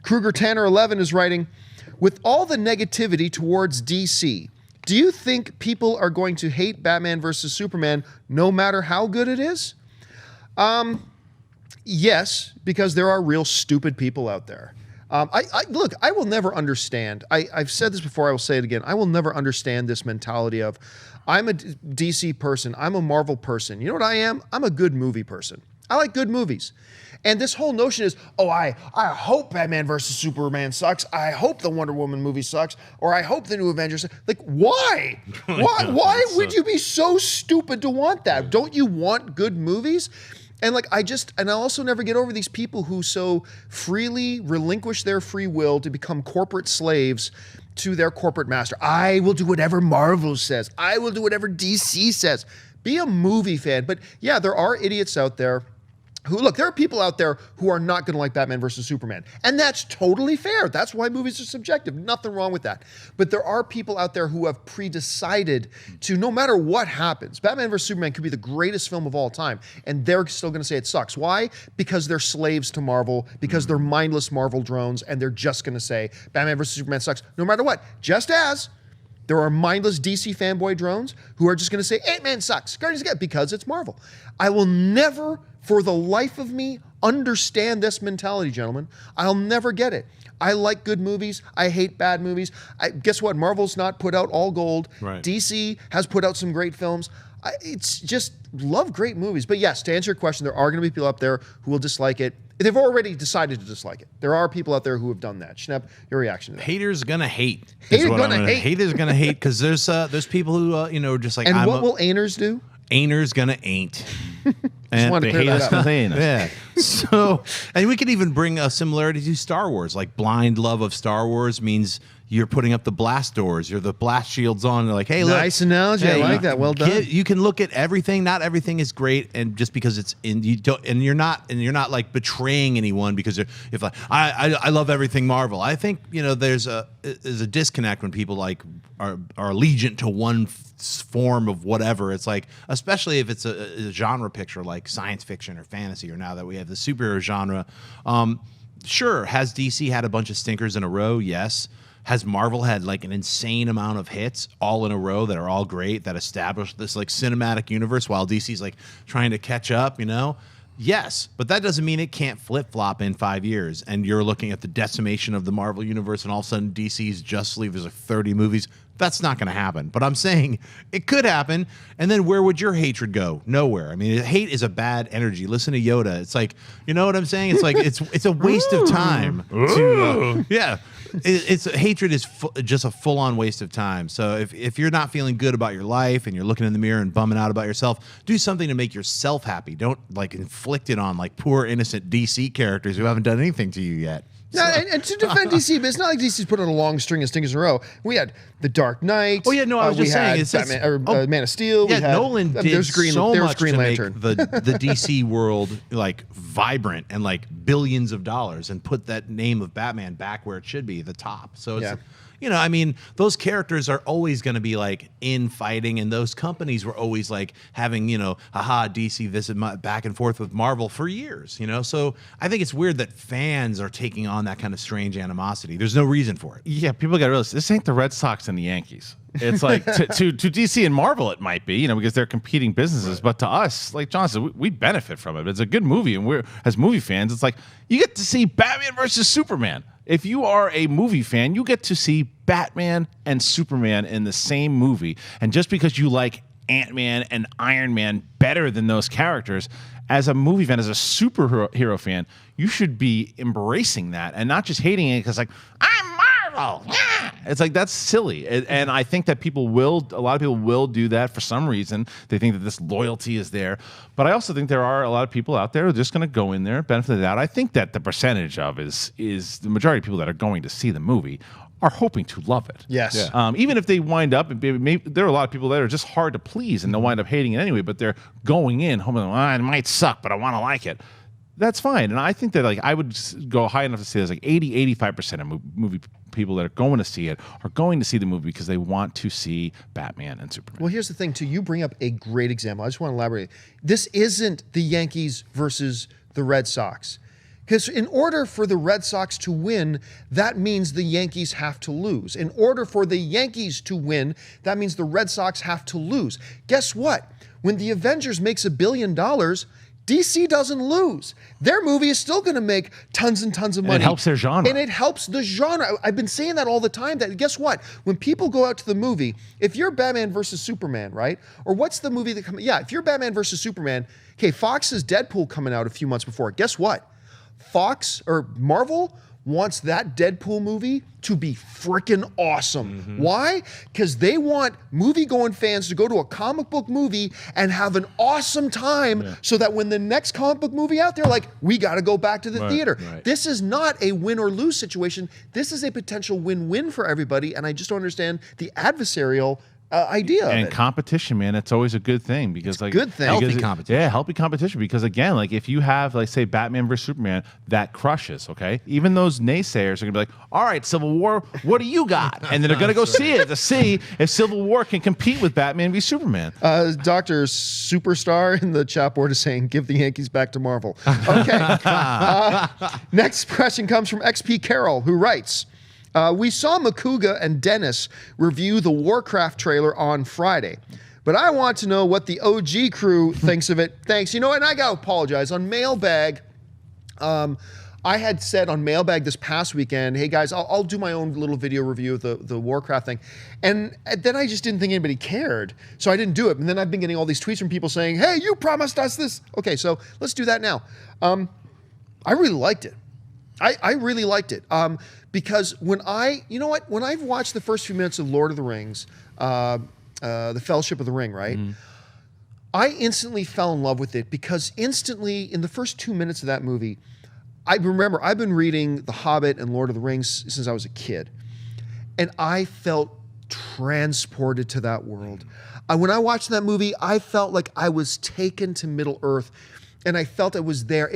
Kruger Tanner 11 is writing, with all the negativity towards DC, do you think people are going to hate Batman versus Superman no matter how good it is? Yes, because there are real stupid people out there. Look, I will never understand. I've said this before, I will say it again. I will never understand this mentality of, I'm a DC person, I'm a Marvel person. You know what I am? I'm a good movie person. I like good movies. And this whole notion is, oh, I hope Batman versus Superman sucks. I hope the Wonder Woman movie sucks. Or I hope the new Avengers. Like, why? Why would you be so stupid to want that? Don't you want good movies? And like, and I'll also never get over these people who so freely relinquish their free will to become corporate slaves to their corporate master. I will do whatever Marvel says. I will do whatever DC says. Be a movie fan. But yeah, there are idiots out there who, look, there are people out there who are not going to like Batman versus Superman. And that's totally fair. That's why movies are subjective. Nothing wrong with that. But there are people out there who have pre-decided to, no matter what happens, Batman versus Superman could be the greatest film of all time, and they're still going to say it sucks. Why? Because they're slaves to Marvel, because they're mindless Marvel drones, and they're just going to say Batman versus Superman sucks no matter what. Just as there are mindless DC fanboy drones who are just going to say Ant-Man sucks, Guardians of the Galaxy, because it's Marvel. I will never, for the life of me, understand this mentality, gentlemen. I'll never get it. I like good movies. I hate bad movies. Guess what? Marvel's not put out all gold. Right. DC has put out some great films. It's just love great movies. But yes, to answer your question, there are going to be people out there who will dislike it. They've already decided to dislike it. There are people out there who have done that. Schnepp, your reaction to that? Haters gonna hate. Haters gonna hate. Haters gonna hate because there's people who are just like. And what will ainers do? Ainers gonna ain't. Just wanted to clear that up. Yeah. So, and we could even bring a similarity to Star Wars. Like blind love of Star Wars means you're putting up the blast doors, you're the blast shields on. They're like, hey, look. Nice analogy. I like that. Well done. You can look at everything. Not everything is great, and just because it's in, you don't, and you're not like betraying anyone because if like I love everything Marvel. I think there's a disconnect when people like are allegiant to one form of whatever. It's like, especially if it's a genre picture like science fiction or fantasy, or now that we have the superhero genre. Sure, has DC had a bunch of stinkers in a row? Yes. Has Marvel had like an insane amount of hits all in a row that are all great, that established this like cinematic universe while DC's like trying to catch up, Yes, but that doesn't mean it can't flip-flop in 5 years and you're looking at the decimation of the Marvel universe and all of a sudden DC's Justice League, there's like 30 movies. That's not going to happen. But I'm saying it could happen. And then where would your hatred go? Nowhere. I mean, hate is a bad energy. Listen to Yoda. It's like, you know what I'm saying? It's like it's a waste of time. Hatred is just a full-on waste of time. So if you're not feeling good about your life and you're looking in the mirror and bumming out about yourself, do something to make yourself happy. Don't like inflict it on like poor innocent DC characters who haven't done anything to you yet. No, and to defend DC, but it's not like DC's put on a long string of stinkers in a row. We had The Dark Knight. Oh yeah, no, I was just saying, it's Man of Steel. Yeah, Nolan did so much to Lantern. make the DC world like vibrant and like billions of dollars, and put that name of Batman back where it should be, the top. So it's. I mean, those characters are always going to be like in fighting, and those companies were always like having, DC visit back and forth with Marvel for years, So I think it's weird that fans are taking on that kind of strange animosity. There's no reason for it. Yeah, people got to realize this ain't the Red Sox and the Yankees. It's like to DC and Marvel, it might be, because they're competing businesses. Right. But to us, like John said, we benefit from it. It's a good movie, and we're as movie fans, it's like you get to see Batman versus Superman. If you are a movie fan, you get to see Batman and Superman in the same movie. And just because you like Ant-Man and Iron Man better than those characters, as a movie fan, as a superhero fan, you should be embracing that and not just hating it because like, I'm Marvel. Yeah. It's like, that's silly. And I think that a lot of people will do that for some reason. They think that this loyalty is there. But I also think there are a lot of people out there who are just going to go in there, benefit of the doubt. I think that the percentage of is the majority of people that are going to see the movie are hoping to love it. Yes. Yeah. Even if they wind up, maybe there are a lot of people that are just hard to please and they'll wind up hating it anyway, but they're going in hoping, it might suck, but I want to like it. That's fine. And I think that like I would go high enough to say there's like 80-85% of movie people that are going to see it are going to see the movie because they want to see Batman and Superman. Well, here's the thing, too. You bring up a great example. I just want to elaborate. This isn't the Yankees versus the Red Sox. Because in order for the Red Sox to win, that means the Yankees have to lose. In order for the Yankees to win, that means the Red Sox have to lose. Guess what? When the Avengers makes $1 billion, DC doesn't lose. Their movie is still going to make tons and tons of money. And it helps their genre. And it helps the genre. I've been saying that all the time. That guess what? When people go out to the movie, if you're Batman versus Superman, right? Or what's the movie that comes? Yeah, if you're Batman versus Superman, okay, Fox's Deadpool coming out a few months before. Guess what? Fox or Marvel wants that Deadpool movie to be freaking awesome. Why? Because they want movie-going fans to go to a comic book movie and have an awesome time so that when the next comic book movie out there, like, we got to go back to the theater. This is not a win or lose situation. This is a potential win-win for everybody, and I just don't understand the adversarial idea of and it. competition, man, it's always a good thing because It's a like good thing. Healthy because competition. Yeah, healthy competition. Because again, like if you have like say Batman versus Superman, that crushes. Okay, even those naysayers are gonna be like, all right, Civil War, what do you got? And then they're gonna go see it to see if Civil War can compete with Batman v Superman. Dr. Superstar in the chat board is saying, give the Yankees back to Marvel. Okay. Next question comes from XP Carroll, who writes, we saw Makuga and Dennis review the Warcraft trailer on Friday, but I want to know what the OG crew thinks of it. Thanks. You know, and I got to apologize. On Mailbag, I had said on Mailbag this past weekend, hey guys, I'll do my own little video review of the Warcraft thing. And then I just didn't think anybody cared, so I didn't do it. And then I've been getting all these tweets from people saying, hey, you promised us this. Okay, so let's do that now. I really liked it. I really liked it. Because when you know what? When I've watched the first few minutes of Lord of the Rings, the Fellowship of the Ring, right? I instantly fell in love with it because instantly in the first 2 minutes of that movie, I remember I've been reading The Hobbit and Lord of the Rings since I was a kid. And I felt transported to that world. When I watched that movie, I felt like I was taken to Middle Earth and I felt I was there.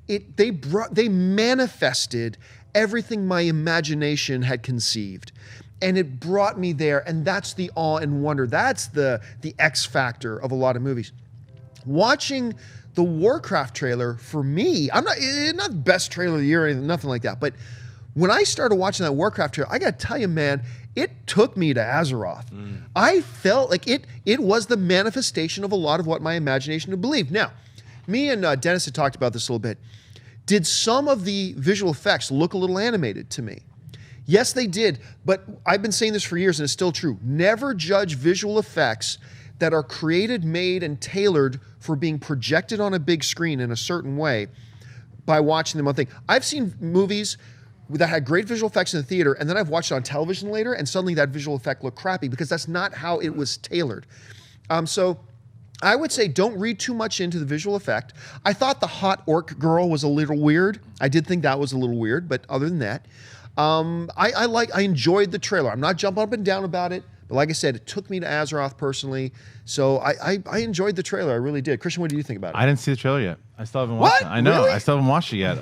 They manifested everything my imagination had conceived, and it brought me there. And that's the awe and wonder. That's the X factor of a lot of movies. Watching the Warcraft trailer for me, I'm not the best trailer of the year or anything, nothing like that. But when I started watching that Warcraft trailer, I got to tell you, man, it took me to Azeroth. I felt like it was the manifestation of a lot of what my imagination had believed. Now, me and Dennis had talked about this a little bit. Did some of the visual effects look a little animated to me? Yes, they did, but I've been saying this for years and it's still true. Never judge visual effects that are created, made, and tailored for being projected on a big screen in a certain way by watching them on thing. I've seen movies that had great visual effects in the theater, and then I've watched it on television later, and suddenly that visual effect looked crappy because that's not how it was tailored. So I would say don't read too much into the visual effect. I thought the hot orc girl was a little weird. I did think that was a little weird, but other than that, I enjoyed the trailer. I'm not jumping up and down about it, but like I said, it took me to Azeroth personally. So I enjoyed the trailer. I really did. Christian, what do you think about it? I didn't see the trailer yet. I still haven't watched it. I know. Really? I still haven't watched it yet.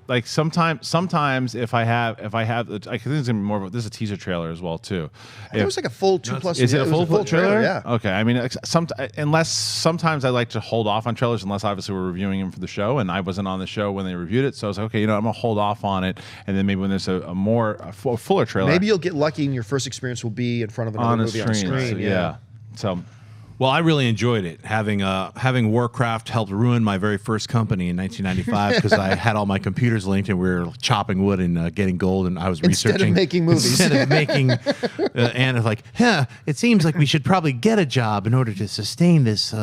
Like sometimes if I have, I think it's gonna be more of this is a teaser trailer as well too. It was like a full 2+. Is it a full trailer? Yeah. Okay. I mean, unless sometimes I like to hold off on trailers, unless obviously we're reviewing them for the show, and I wasn't on the show when they reviewed it, so I was like, okay, I'm gonna hold off on it, and then maybe when there's a fuller trailer, Maybe you'll get lucky and your first experience will be in front of another movie on a screen. So, yeah. So. Well, I really enjoyed it. Having Warcraft helped ruin my very first company in 1995 because I had all my computers linked and we were chopping wood and getting gold, and I was Instead researching of making movies. Instead of making, and it's like, it seems like we should probably get a job in order to sustain this.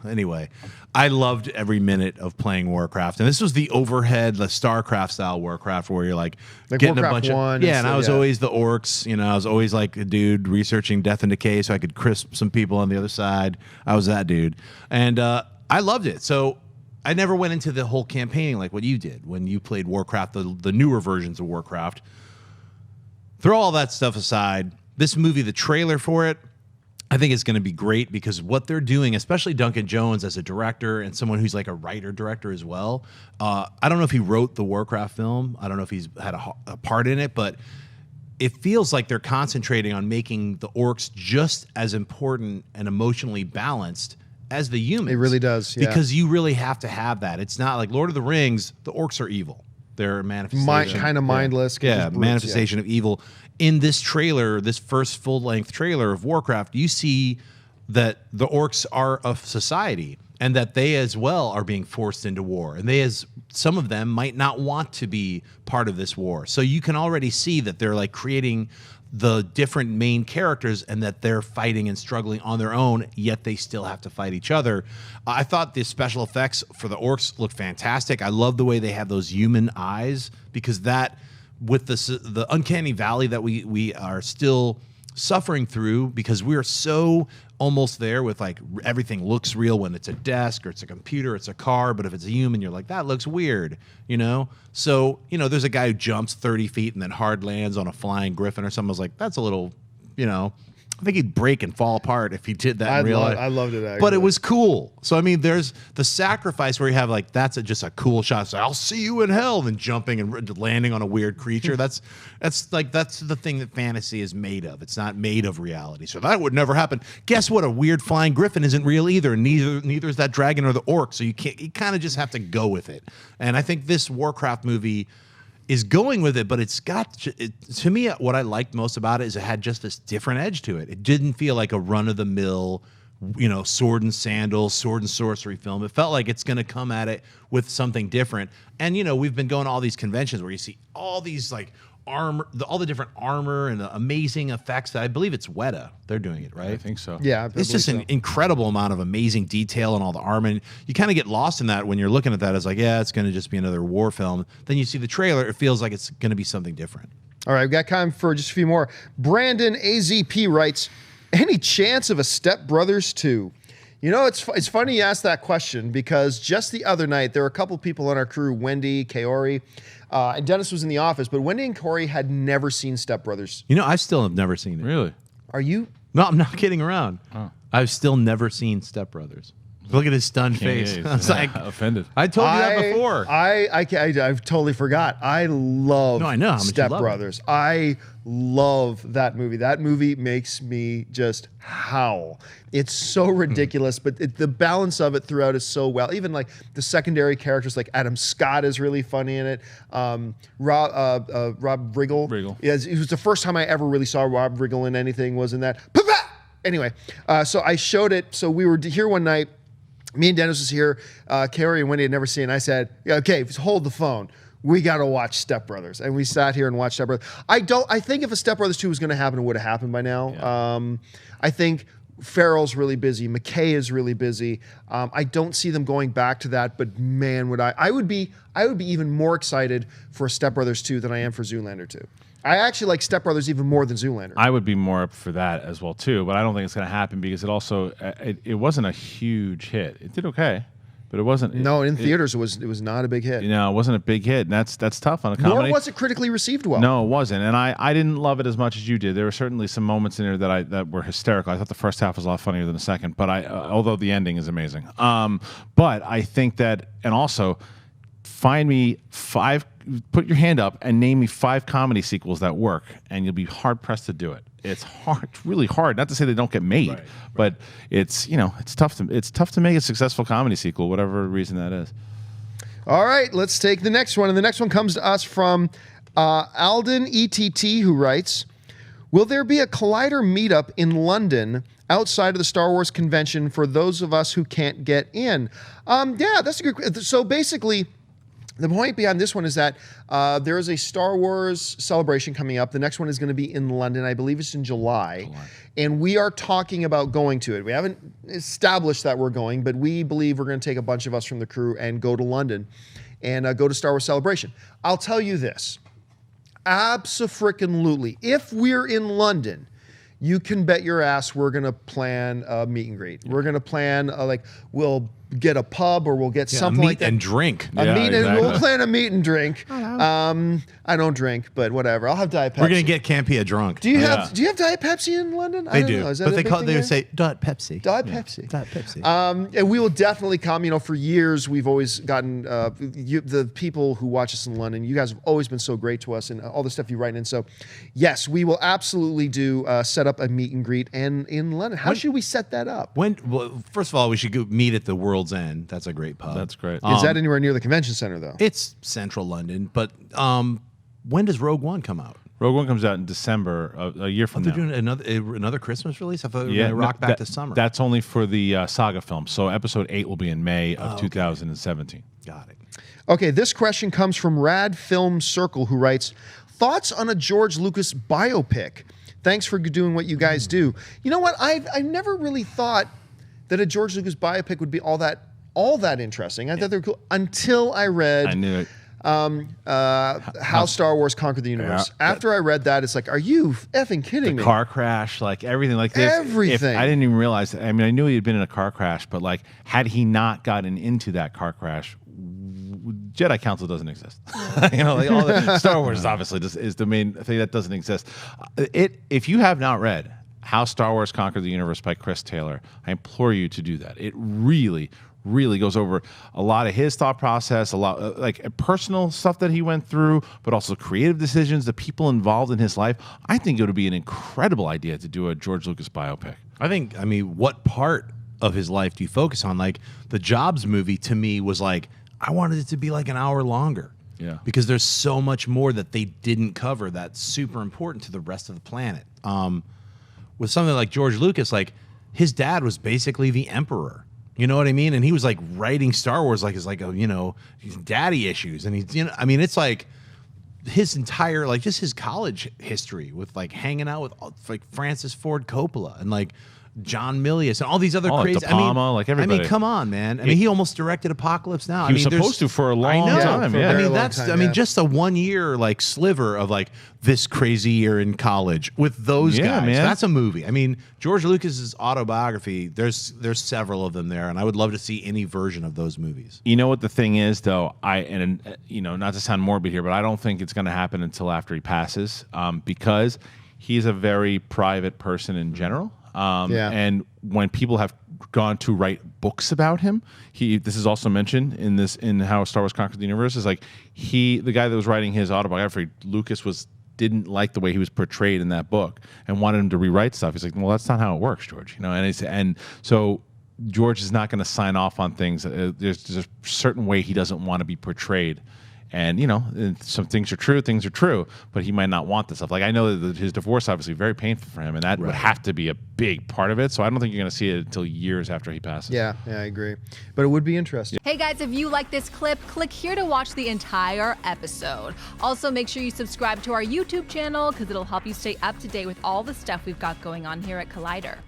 Anyway, I loved every minute of playing Warcraft, and this was the overhead, the StarCraft style Warcraft, where you're like getting Warcraft a bunch 1 of and I was always the orcs. I was always like a dude researching Death and Decay, so I could crisp some people on the other side. I was that dude, and I loved it. So I never went into the whole campaigning like what you did when you played Warcraft, the newer versions of Warcraft. Throw all that stuff aside. This movie, the trailer for it, I think it's going to be great because what they're doing, especially Duncan Jones as a director and someone who's like a writer-director as well. I don't know if he wrote the Warcraft film. I don't know if he's had a part in it, but it feels like they're concentrating on making the orcs just as important and emotionally balanced as the humans. It really does, yeah. Because you really have to have that. It's not like Lord of the Rings, the orcs are evil. They're a manifestation. Kind of mindless. Yeah, just brutes, manifestation of evil. In this trailer, this first full-length trailer of Warcraft, you see that the orcs are a society and that they as well are being forced into war. And some of them might not want to be part of this war. So you can already see that they're like creating the different main characters and that they're fighting and struggling on their own, yet they still have to fight each other. I thought the special effects for the orcs looked fantastic. I love the way they have those human eyes, because that, with the uncanny valley that we are still suffering through, because we are so almost there with like everything looks real when it's a desk or it's a computer, it's a car, but if it's a human, you're like, that looks weird, you know? So, you know, there's a guy who jumps 30 feet and then hard lands on a flying griffin or something. I was like, that's a little, you know, I think he'd break and fall apart if he did that in real life. I loved it, actually. But it was cool. So, I mean, there's the sacrifice where you have like, just a cool shot. So I'll see you in hell, then jumping and landing on a weird creature. That's the thing that fantasy is made of. It's not made of reality. So that would never happen. Guess what? A weird flying griffin isn't real either. Neither is that dragon or the orc. So you kind of just have to go with it. And I think this Warcraft movie is going with it, but to me, what I liked most about it is it had just this different edge to it. It didn't feel like a run-of-the-mill, you know, sword and sandals, sword and sorcery film. It felt like it's going to come at it with something different. And, you know, we've been going to all these conventions where you see all these, like, armor, all the different armor and the amazing effects. That I believe it's Weta. They're doing it, right? I think so. Yeah. It's just an incredible amount of amazing detail and all the armor. And you kind of get lost in that when you're looking at that as like, yeah, it's going to just be another war film. Then you see the trailer, it feels like it's going to be something different. All right, we've got time for just a few more. Brandon AZP writes, any chance of a Step Brothers 2? You know, it's funny you asked that question, because just the other night, there were a couple people on our crew, Wendy, Kaori, and Dennis was in the office, but Wendy and Corey had never seen Step Brothers. You know, I still have never seen it. Really? Are you? No, I'm not kidding around. Oh. I've still never seen Step Brothers. Look at his stunned face. Yeah, I was like, offended. I told you that before. I totally forgot. I love No, I know how much you Step love it. Brothers. I love that movie. That movie makes me just howl. It's so ridiculous, but the balance of it throughout is so well. Even like the secondary characters, like Adam Scott is really funny in it. Rob Riggle. Yeah, it was the first time I ever really saw Rob Riggle in anything, was in that. Anyway, so I showed it. So we were here one night. Me and Dennis was here. Carrie and Wendy had never seen it. I said, okay, hold the phone. We got to watch Step Brothers. And we sat here and watched Step Brothers. I think if a Step Brothers 2 was going to happen, it would have happened by now. Yeah. I think Farrell's really busy. McKay is really busy. I don't see them going back to that, but man, I would be even more excited for Step Brothers 2 than I am for Zoolander 2. I actually like Step Brothers even more than Zoolander. I would be more up for that as well too, but I don't think it's going to happen because it also it wasn't a huge hit. It did okay, but it wasn't. No, in theaters it was not a big hit. You know, it wasn't a big hit, and that's tough on a comedy. Nor was it critically received well. No, it wasn't, and I didn't love it as much as you did. There were certainly some moments in there that were hysterical. I thought the first half was a lot funnier than the second, but although the ending is amazing. But I think that, and also, put your hand up and name me 5 comedy sequels that work, and you'll be hard pressed to do it. It's hard, really hard. Not to say they don't get made, but it's tough to make a successful comedy sequel, whatever reason that is. All right, let's take the next one, and the next one comes to us from Alden ETT, who writes, will there be a Collider meetup in London outside of the Star Wars convention for those of us who can't get in? Yeah, that's a good. So basically, the point behind this one is that there is a Star Wars celebration coming up. The next one is going to be in London. I believe it's in July. And we are talking about going to it. We haven't established that we're going, but we believe we're going to take a bunch of us from the crew and go to London and go to Star Wars Celebration. I'll tell you this. Abso-frickin-lutely. If we're in London, you can bet your ass we're going to plan a meet and greet. We're going to plan, we'll get a pub or we'll get something like that. And drink. We'll plan a meet and drink. I don't drink, but whatever. I'll have Diet Pepsi. We're gonna get Campia drunk. Do you have Diet Pepsi in London? They do, Is that but a they big thing they there? say Diet Pepsi. Diet Pepsi. Diet Pepsi. And we will definitely come. You know, for years we've always gotten the people who watch us in London. You guys have always been so great to us, and all the stuff you write in. So, yes, we will absolutely do set up a meet and greet and in London. How should we set that up? Well, first of all, we should go meet at the World's End. That's a great pub. That's great. Is that anywhere near the convention center though? It's central London, but when does Rogue One come out? Rogue One comes out in December, a year from They're now. doing another Christmas release. I thought they were going to rock back to summer. That's only for the saga film. So episode 8 will be in May of 2017. Got it. Okay, this question comes from Rad Film Circle, who writes, "Thoughts on a George Lucas biopic? Thanks for doing what you guys do." You know what? I've never really thought that a George Lucas biopic would be all that interesting. I thought they were cool until I read. I knew it. How Star Wars Conquered the Universe. Yeah. After I read that, it's like, are you effing kidding me? Car crash, like everything, like this. Everything. I didn't even realize. I mean, I knew he had been in a car crash, but like, had he not gotten into that car crash, Jedi Council doesn't exist. You know, like all the Star Wars obviously just is the main thing that doesn't exist. If you have not read How Star Wars Conquered the Universe by Chris Taylor, I implore you to do that. It really goes over a lot of his thought process, a lot like personal stuff that he went through, but also creative decisions, the people involved in his life. I think it would be an incredible idea to do a George Lucas biopic. I mean, what part of his life do you focus on? Like the Jobs movie to me was like, I wanted it to be like an hour longer. Yeah. Because there's so much more that they didn't cover that's super important to the rest of the planet. With something like George Lucas, like his dad was basically the emperor. You know what I mean? And he was like writing Star Wars like it's like a, you know, he's daddy issues. And he's, you know, I mean, it's like his entire, like just his college history with like hanging out with like Francis Ford Coppola and like John Milius and all these other crazy. De Palma, like everybody. I mean, come on, man. I mean, he almost directed Apocalypse Now. He was supposed to for a long time. for a Yeah. very I mean, long that's. time, I mean, yeah. just a 1 year like sliver of like this crazy year in college with those Yeah, guys. man. That's a movie. I mean, George Lucas's autobiography. There's several of them there, and I would love to see any version of those movies. You know what the thing is, though. You know, not to sound morbid here, but I don't think it's going to happen until after he passes, because he's a very private person in general. And when people have gone to write books about him, this is also mentioned in How Star Wars Conquered the Universe, is like the guy that was writing his autobiography, Lucas didn't like the way he was portrayed in that book and wanted him to rewrite stuff. He's like, well, that's not how it works, George. You know, and so George is not going to sign off on things. There's a certain way he doesn't want to be portrayed. And, you know, some things are true, but he might not want this stuff. Like, I know that his divorce obviously very painful for him, and that would have to be a big part of it. So I don't think you're going to see it until years after he passes. Yeah, I agree. But it would be interesting. Hey guys, if you like this clip, click here to watch the entire episode. Also, make sure you subscribe to our YouTube channel because it'll help you stay up to date with all the stuff we've got going on here at Collider.